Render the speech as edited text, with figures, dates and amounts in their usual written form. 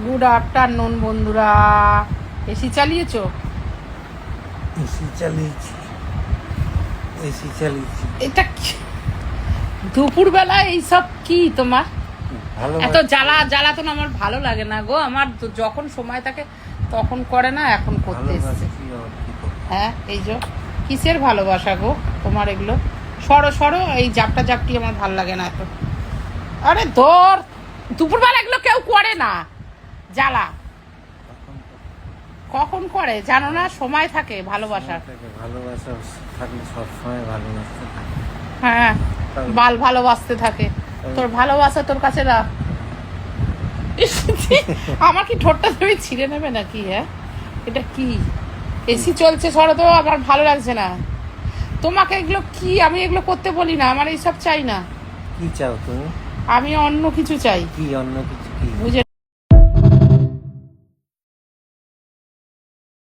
Good afternoon বন্ধুরা। AC চালিয়েছো? AC চালিয়েছি, AC চালিয়েছি। এটা দুপুরবেলা এইসব কি তোমার ভালো এত জ্বালাতন আমার ভালো লাগে না গো। আমার যখন সময় থাকে তখন করে না, এখন করতে এসছে। হ্যাঁ, এই যে কিসের ভালোবাসা গো তোমার এগুলো? সরো সরো, এই জাপটা জাপটি আমার ভালো লাগে না এত। আরে ধর, দুপুরবেলা এগুলো কেউ করে না, জ্বালা। কখন করে জানো না? সময় থাকে ভালোবাসার। ভালোবাসা থাকলে সবসময় ভালোবাসতে থাকে। হ্যাঁ, ভালোবাসতে থাকে। তোর ভালোবাসা তোর কাছে রাখ। আমার কি ঠোঁটটা তুমি ছিঁড়ে নেবে নাকি? হ্যাঁ, এটা কি? এসি চলছে, সরো তো, আমার ভালো লাগছে না। তোমাকে এগুলো কি, আমি এগুলো করতে বলি না, আমার এইসব চাই না। কি চাও তুমি? আমি অন্য কিছু চাই। কি অন্য কিছু? কি বুঝে